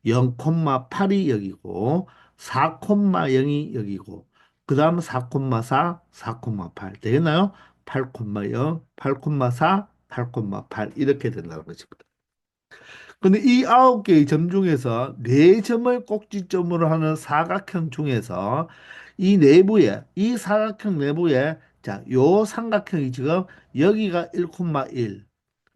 0,8이 여기고 4,0이 여기고 그 다음 4,4, 4,8 되겠나요? 8,0, 8,4, 8,8 이렇게 된다는 것입니다. 근데 이 아홉 개의 점 중에서 네 점을 꼭지점으로 하는 사각형 중에서 이 내부에 이 사각형 내부에 자, 요 삼각형이 지금 여기가 1,1,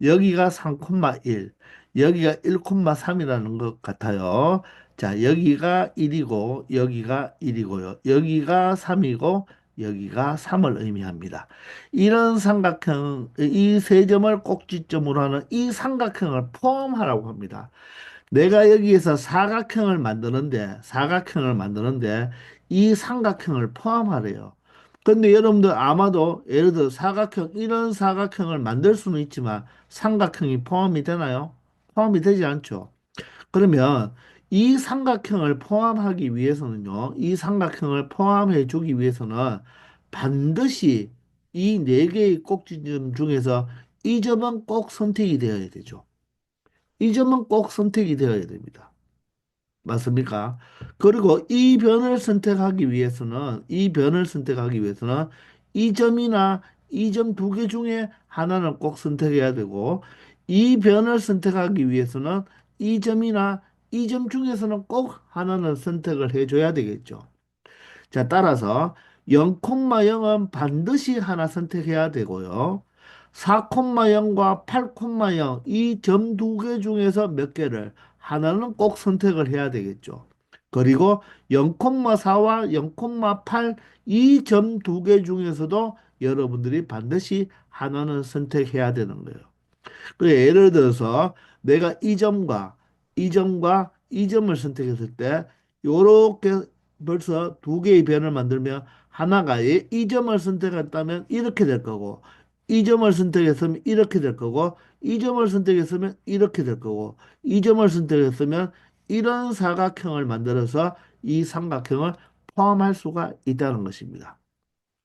여기가 3,1, 여기가 1,3이라는 것 같아요. 자, 여기가 1이고 여기가 1이고요. 여기가 3이고 여기가 3을 의미합니다. 이런 삼각형, 이 세 점을 꼭지점으로 하는 이 삼각형을 포함하라고 합니다. 내가 여기에서 사각형을 만드는데 이 삼각형을 포함하래요. 근데 여러분들 아마도 예를 들어 이런 사각형을 만들 수는 있지만 삼각형이 포함이 되나요? 포함이 되지 않죠. 그러면 이 삼각형을 포함하기 위해서는요, 이 삼각형을 포함해 주기 위해서는 반드시 이 네 개의 꼭지점 중에서 이 점은 꼭 선택이 되어야 되죠. 이 점은 꼭 선택이 되어야 됩니다. 맞습니까? 그리고 이 변을 선택하기 위해서는 이 점이나 이 점 두 개 중에 하나는 꼭 선택해야 되고 이 변을 선택하기 위해서는 이 점이나 이 점 중에서는 꼭 하나는 선택을 해줘야 되겠죠. 자, 따라서 0,0은 반드시 하나 선택해야 되고요. 4,0과 8,0 이 점 두 개 중에서 몇 개를 하나는 꼭 선택을 해야 되겠죠. 그리고 0,4와 0,8 이 점 두 개 중에서도 여러분들이 반드시 하나는 선택해야 되는 거예요. 그 예를 들어서 내가 이 점을 선택했을 때 요렇게 벌써 두 개의 변을 만들면 하나가 이 점을 선택했다면 이렇게 될 거고 이 점을 선택했으면 이렇게 될 거고 이 점을 선택했으면 이렇게 될 거고 이 점을 선택했으면 이런 사각형을 만들어서 이 삼각형을 포함할 수가 있다는 것입니다.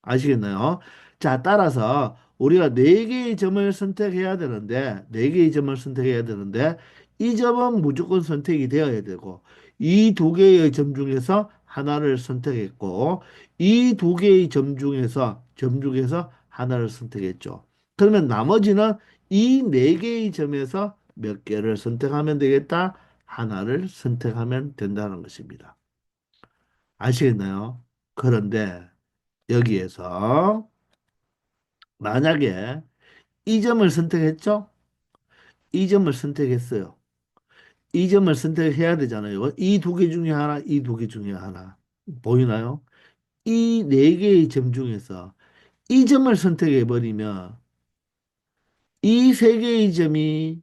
아시겠나요? 자, 따라서 우리가 네 개의 점을 선택해야 되는데 이 점은 무조건 선택이 되어야 되고 이 두 개의 점 중에서 하나를 선택했고 이 두 개의 점 중에서 하나를 선택했죠. 그러면 나머지는 이 네 개의 점에서 몇 개를 선택하면 되겠다? 하나를 선택하면 된다는 것입니다. 아시겠나요? 그런데 여기에서 만약에 이 점을 선택했죠? 이 점을 선택했어요. 이 점을 선택해야 되잖아요. 이 두 개 중에 하나, 이 두 개 중에 하나. 보이나요? 이 네 개의 점 중에서 이 점을 선택해 버리면 이 세 개의 점이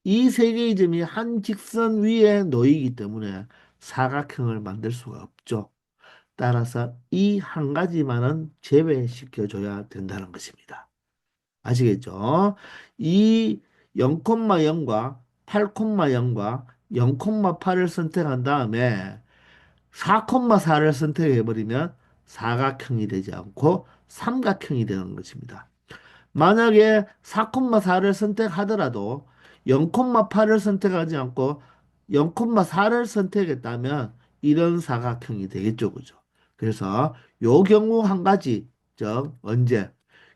이 세 개의 점이 한 직선 위에 놓이기 때문에 사각형을 만들 수가 없죠. 따라서 이 한 가지만은 제외시켜 줘야 된다는 것입니다. 아시겠죠? 이 0,0과 8,0과 0,8을 선택한 다음에 4,4를 선택해 버리면 사각형이 되지 않고 삼각형이 되는 것입니다. 만약에 4,4를 선택하더라도 0,8을 선택하지 않고 0,4를 선택했다면 이런 사각형이 되겠죠. 그죠? 그래서 요 경우 한 가지, 즉 언제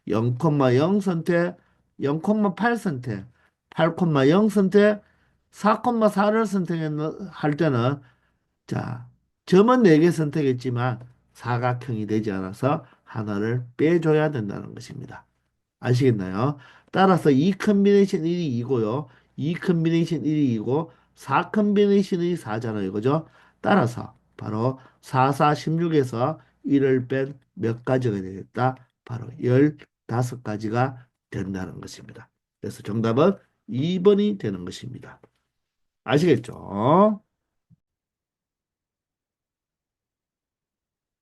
0,0 선택, 0,8 선택, 8,0 선택, 4,4를 선택할 때는 자, 점은 4개 선택했지만 사각형이 되지 않아서 하나를 빼줘야 된다는 것입니다. 아시겠나요? 따라서 2 컨비네이션 1이 2고요. 2 컨비네이션 1이 2고 4 컨비네이션이 4잖아요. 그죠? 따라서 바로 4, 4, 16에서 1을 뺀 몇 가지가 되겠다? 바로 15가지가 된다는 것입니다. 그래서 정답은 2번이 되는 것입니다. 아시겠죠?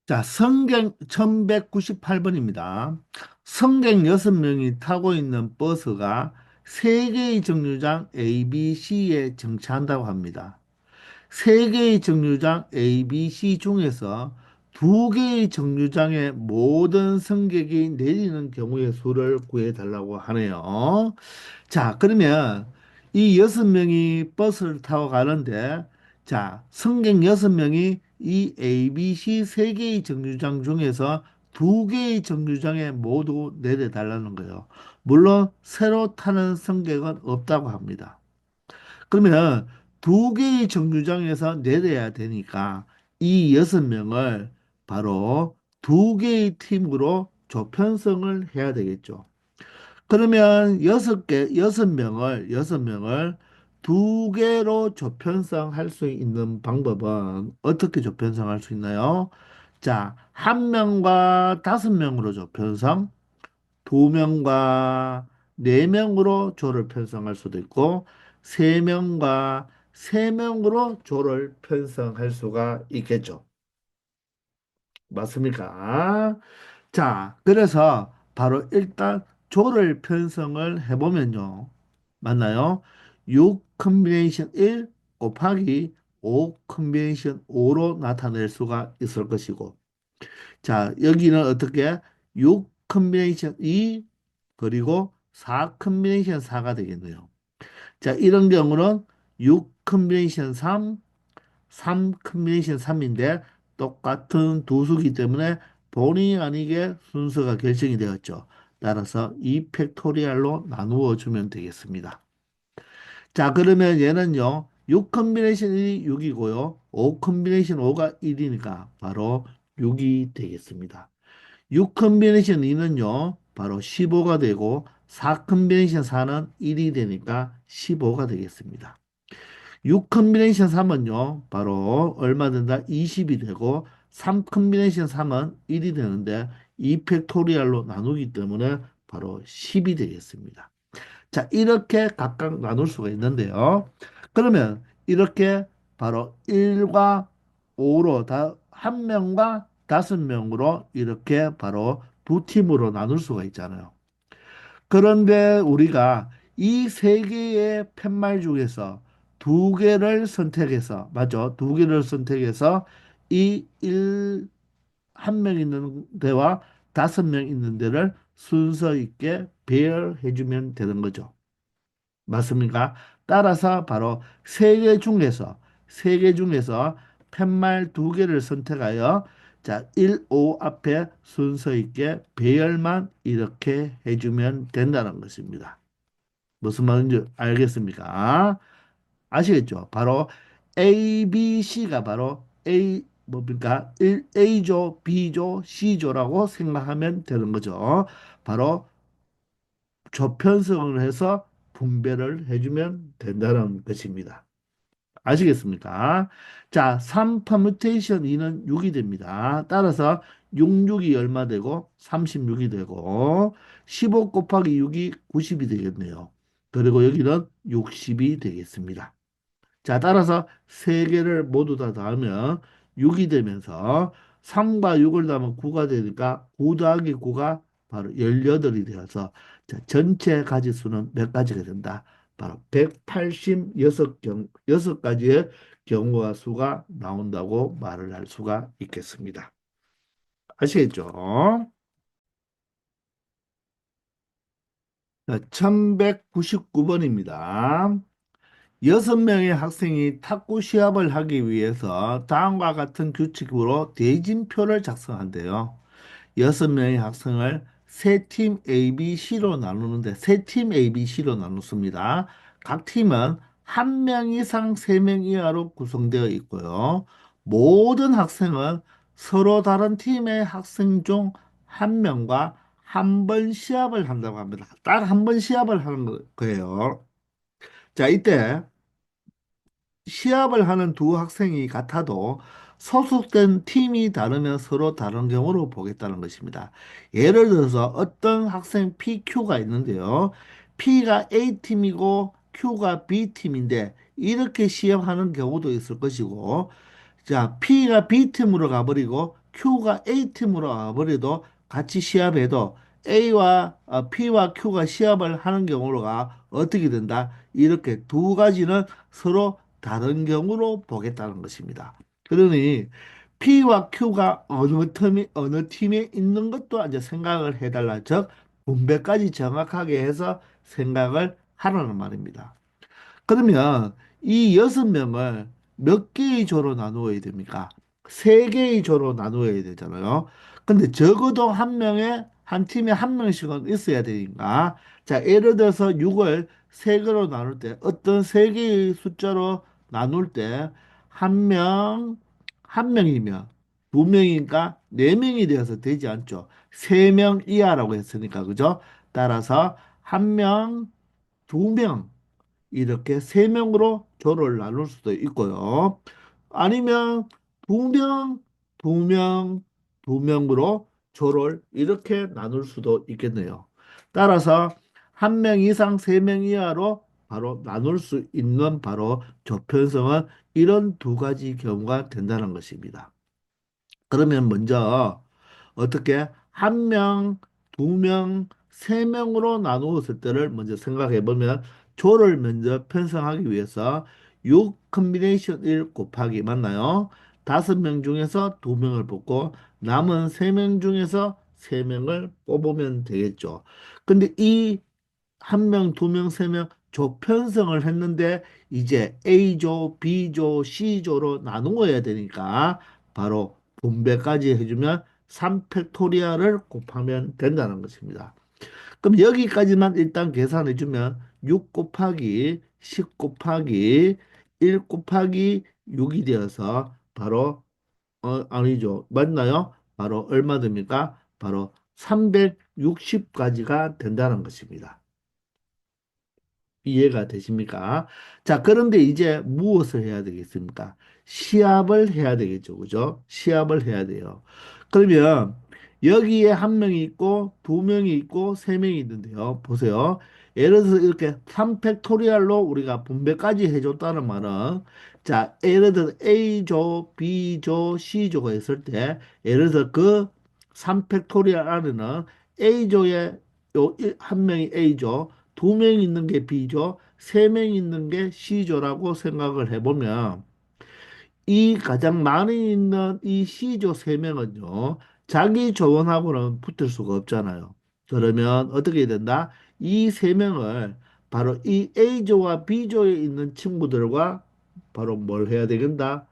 자, 승객 1198번입니다. 승객 6명이 타고 있는 버스가 3개의 정류장 A, B, C에 정차한다고 합니다. 3개의 정류장 A, B, C 중에서 2개의 정류장의 모든 승객이 내리는 경우의 수를 구해달라고 하네요. 자, 그러면 이 6명이 버스를 타고 가는데, 자, 승객 6명이 이 A, B, C 세 개의 정류장 중에서 2개의 정류장에 모두 내려달라는 거예요. 물론 새로 타는 승객은 없다고 합니다. 그러면 2개의 정류장에서 내려야 되니까 이 6명을 바로 2개의 팀으로 조편성을 해야 되겠죠. 그러면 6명을 2개로 조편성할 수 있는 방법은 어떻게 조편성할 수 있나요? 자, 1명과 5명으로 조편성, 2명과 4명으로 조를 편성할 수도 있고, 3명과 3명으로 조를 편성할 수가 있겠죠. 맞습니까? 자, 그래서 바로 일단 조를 편성을 해보면요. 맞나요? 6 컨비네이션 1 곱하기 5 컨비네이션 5로 나타낼 수가 있을 것이고. 자, 여기는 어떻게? 6 컨비네이션 2 그리고 4 컨비네이션 4가 되겠네요. 자, 이런 경우는 6 컨비네이션 3 3 컨비네이션 3인데 똑같은 두 수기 때문에 본의 아니게 순서가 결정이 되었죠. 따라서 2 팩토리얼로 나누어 주면 되겠습니다. 자, 그러면 얘는요. 6 컨비네이션 1이 6이고요. 5 컨비네이션 5가 1이니까 바로 6이 되겠습니다. 6 컨비네이션 2는요. 바로 15가 되고 4 컨비네이션 4는 1이 되니까 15가 되겠습니다. 6 컨비네이션 3은요, 바로 얼마 된다? 20이 되고, 3 컨비네이션 3은 1이 되는데, 2 팩토리얼로 나누기 때문에 바로 10이 되겠습니다. 자, 이렇게 각각 나눌 수가 있는데요. 그러면 이렇게 바로 1과 5로 한 명과 5명으로 이렇게 바로 두 팀으로 나눌 수가 있잖아요. 그런데 우리가 이 세 개의 팻말 중에서 2개를 선택해서, 맞죠? 2개를 선택해서 이 한 명 있는 데와 5명 있는 데를 순서 있게 배열해 주면 되는 거죠. 맞습니까? 따라서 바로 세 개 중에서 팻말 2개를 선택하여 자, 1, 5 앞에 순서 있게 배열만 이렇게 해주면 된다는 것입니다. 무슨 말인지 알겠습니까? 아시겠죠? 바로 A, B, C가 바로 뭡니까? A조, B조, C조라고 생각하면 되는 거죠. 바로 조편성을 해서 분배를 해주면 된다는 것입니다. 아시겠습니까? 자, 3 퍼뮤테이션 2는 6이 됩니다. 따라서 6, 6이 얼마 되고 36이 되고 15 곱하기 6이 90이 되겠네요. 그리고 여기는 60이 되겠습니다. 자, 따라서 세 개를 모두 다 더하면 6이 되면서 3과 6을 더하면 9가 되니까 9 더하기 9가 바로 18이 되어서 자, 전체 가지수는 몇 가지가 된다? 바로 6가지의 경우와 수가 나온다고 말을 할 수가 있겠습니다. 아시겠죠? 자, 1199번입니다. 6명의 학생이 탁구 시합을 하기 위해서 다음과 같은 규칙으로 대진표를 작성한대요. 6명의 학생을 세 팀 A, B, C로 나누는데 세 팀 A, B, C로 나눴습니다. 각 팀은 한 명 이상 3명 이하로 구성되어 있고요. 모든 학생은 서로 다른 팀의 학생 중 한 명과 한 번 시합을 한다고 합니다. 딱 한 번 시합을 하는 거예요. 자, 이때 시합을 하는 두 학생이 같아도 소속된 팀이 다르면 서로 다른 경우로 보겠다는 것입니다. 예를 들어서 어떤 학생 PQ가 있는데요. P가 A팀이고 Q가 B팀인데 이렇게 시합하는 경우도 있을 것이고 자, P가 B팀으로 가버리고 Q가 A팀으로 와버려도 같이 시합해도 A와 P와 Q가 시합을 하는 경우가 어떻게 된다? 이렇게 두 가지는 서로 다른 경우로 보겠다는 것입니다. 그러니 P와 Q가 어느 팀에 있는 것도 이제 생각을 해달라. 즉, 분배까지 정확하게 해서 생각을 하라는 말입니다. 그러면 이 6명을 몇 개의 조로 나누어야 됩니까? 3개의 조로 나누어야 되잖아요. 근데 적어도 한 팀에 한 명씩은 있어야 되니까. 자, 예를 들어서 6을 3개로 나눌 때, 어떤 3개의 숫자로 나눌 때, 한 명이면, 2명이니까 4명이 되어서 되지 않죠. 3명 이하라고 했으니까, 그죠? 따라서 한 명, 2명, 이렇게 세 명으로 조를 나눌 수도 있고요. 아니면 두 명, 두 명, 두 명으로 조를 이렇게 나눌 수도 있겠네요. 따라서 한 명 이상 세 명 이하로 바로 나눌 수 있는 바로 조편성은 이런 두 가지 경우가 된다는 것입니다. 그러면 먼저 어떻게 한 명, 두 명, 세 명으로 나누었을 때를 먼저 생각해 보면 조를 먼저 편성하기 위해서 6 컨비네이션 1 곱하기 맞나요? 5명 중에서 2명을 뽑고 남은 3명 중에서 3명을 뽑으면 되겠죠. 근데 이 한 명, 두 명, 세 명 조편성을 했는데 이제 A조, B조, C조로 나누어야 되니까 바로 분배까지 해주면 3팩토리얼을 곱하면 된다는 것입니다. 그럼 여기까지만 일단 계산해주면 6 곱하기 10 곱하기 1 곱하기 6이 되어서 바로 아니죠. 맞나요? 바로 얼마 됩니까? 바로 360까지가 된다는 것입니다. 이해가 되십니까? 자, 그런데 이제 무엇을 해야 되겠습니까? 시합을 해야 되겠죠. 그죠? 시합을 해야 돼요. 그러면 여기에 한 명이 있고 두 명이 있고 세 명이 있는데요. 보세요. 예를 들어서 이렇게 3팩토리얼로 우리가 분배까지 해줬다는 말은 자, 예를 들어서 A조, B조, C조가 있을 때 예를 들어서 그 3팩토리얼 안에는 A조에 한 명이 A조, 두 명 있는 게 B조, 세 명 있는 게 C조라고 생각을 해보면 이 가장 많이 있는 이 C조 세 명은요, 자기 조원하고는 붙을 수가 없잖아요. 그러면 어떻게 된다? 이 세 명을 바로 이 A조와 B조에 있는 친구들과 바로 뭘 해야 되겠다?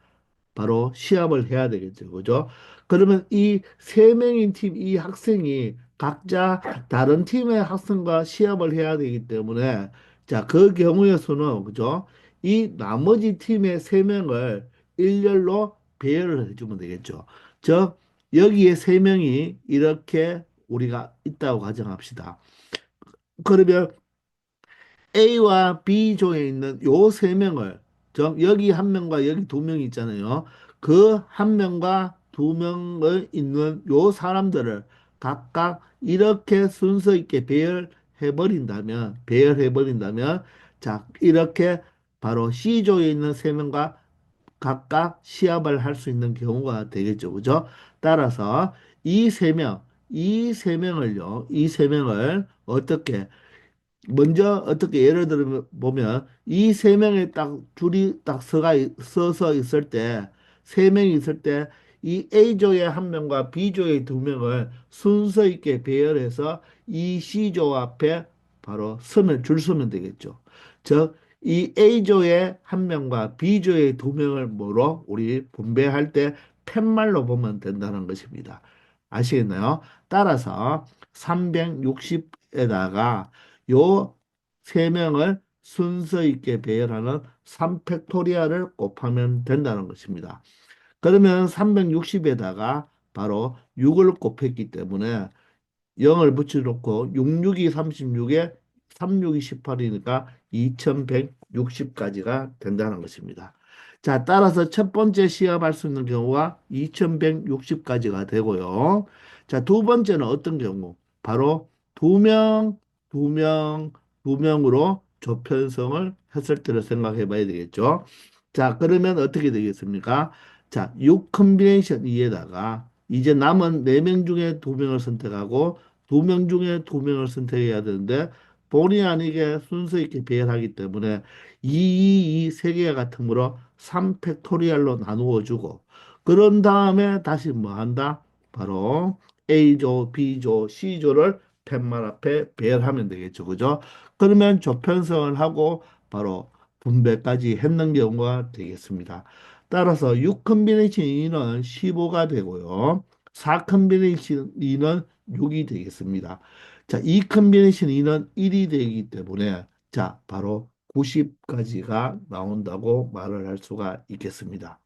바로 시합을 해야 되겠죠. 그죠? 그러면 이 세 명인 팀, 이 학생이 각자 다른 팀의 학생과 시합을 해야 되기 때문에 자, 그 경우에서는 그죠? 이 나머지 팀의 세 명을 일렬로 배열을 해주면 되겠죠. 즉, 여기에 세 명이 이렇게 우리가 있다고 가정합시다. 그러면 A와 B조에 있는 요 세 명을 여기 한 명과 여기 두 명이 있잖아요. 그 한 명과 두 명을 있는 요 사람들을 각각 이렇게 순서 있게 배열해 버린다면 자, 이렇게 바로 C조에 있는 세 명과 각각 시합을 할 수 있는 경우가 되겠죠. 그죠? 따라서 이 세 명을요, 이 세 명을 어떻게 먼저 어떻게 예를 들어 보면 이 세 명의 딱 줄이 딱 서서 있을 때 세 명이 있을 때 이 A조의 한 명과 B조의 두 명을 순서 있게 배열해서 이 C조 앞에 바로 줄 서면 되겠죠. 즉, 이 A조의 한 명과 B조의 두 명을 뭐로 우리 분배할 때 팻말로 보면 된다는 것입니다. 아시겠나요? 따라서 360에다가 요 세 명을 순서 있게 배열하는 3팩토리얼을 곱하면 된다는 것입니다. 그러면 360에다가 바로 6을 곱했기 때문에 0을 붙여놓고 66이 36에 36이 18이니까 2160까지가 된다는 것입니다. 자, 따라서 첫 번째 시합할 수 있는 경우가 2160까지가 되고요. 자, 두 번째는 어떤 경우? 바로 두 명, 두 명, 두 명으로 조편성을 했을 때를 생각해 봐야 되겠죠. 자, 그러면 어떻게 되겠습니까? 자, 6 컨비네이션 2에다가 이제 남은 4명 중에 2명을 선택하고 2명 중에 2명을 선택해야 되는데 본의 아니게 순서 있게 배열하기 때문에 2, 3개가 같으므로 3팩토리얼로 나누어 주고 그런 다음에 다시 뭐 한다? 바로 A조, B조, C조를 팻말 앞에 배열하면 되겠죠. 그죠? 그러면 조편성을 하고 바로 분배까지 했는 경우가 되겠습니다. 따라서 6 컨비네이션 2는 15가 되고요. 4 컨비네이션 2는 6이 되겠습니다. 자, 2 컨비네이션 2는 1이 되기 때문에 자, 바로 90까지가 나온다고 말을 할 수가 있겠습니다.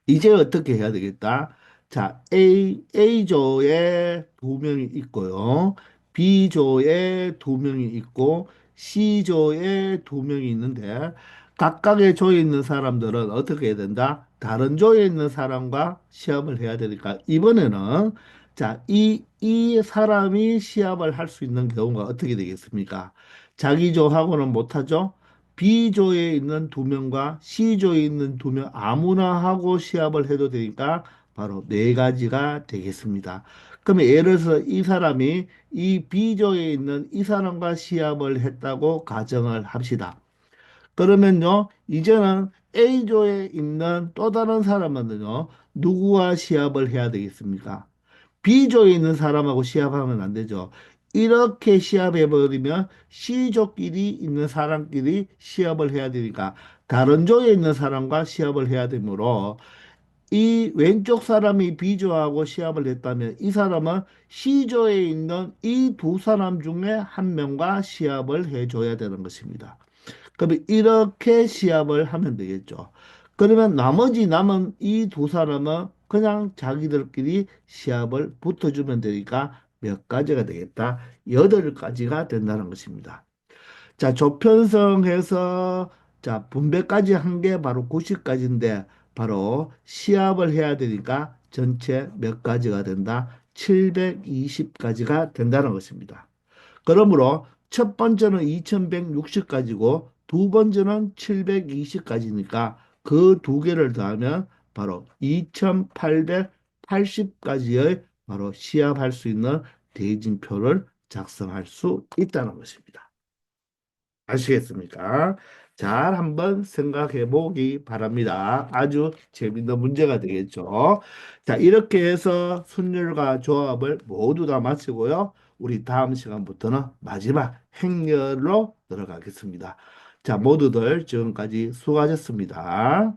이제 어떻게 해야 되겠다? 자, A조에 2명이 있고요. B조에 2명이 있고, C조에 2명이 있는데, 각각의 조에 있는 사람들은 어떻게 해야 된다? 다른 조에 있는 사람과 시합을 해야 되니까, 이번에는, 자, 이 사람이 시합을 할 수 있는 경우가 어떻게 되겠습니까? 자기 조하고는 못하죠? B조에 있는 2명과 C조에 있는 2명 아무나 하고 시합을 해도 되니까 바로 4가지가 되겠습니다. 그러면 예를 들어서 이 사람이 이 B조에 있는 이 사람과 시합을 했다고 가정을 합시다. 그러면요, 이제는 A조에 있는 또 다른 사람은요, 누구와 시합을 해야 되겠습니까? B조에 있는 사람하고 시합하면 안 되죠. 이렇게 시합해버리면 C조끼리 있는 사람끼리 시합을 해야 되니까 다른 조에 있는 사람과 시합을 해야 되므로 이 왼쪽 사람이 B조하고 시합을 했다면 이 사람은 C조에 있는 이 2사람 중에 한 명과 시합을 해줘야 되는 것입니다. 그러면 이렇게 시합을 하면 되겠죠. 그러면 나머지 남은 이 2사람은 그냥 자기들끼리 시합을 붙어주면 되니까 몇 가지가 되겠다? 8가지가 된다는 것입니다. 자, 조편성해서 자, 분배까지 한 게 바로 90가지인데 바로 시합을 해야 되니까 전체 몇 가지가 된다? 720가지가 된다는 것입니다. 그러므로 첫 번째는 2160가지고 두 번째는 720가지니까 그 2개를 더하면 바로 2880가지의 바로 시합할 수 있는 대진표를 작성할 수 있다는 것입니다. 아시겠습니까? 잘 한번 생각해 보기 바랍니다. 아주 재밌는 문제가 되겠죠. 자, 이렇게 해서 순열과 조합을 모두 다 마치고요. 우리 다음 시간부터는 마지막 행렬로 들어가겠습니다. 자, 모두들 지금까지 수고하셨습니다.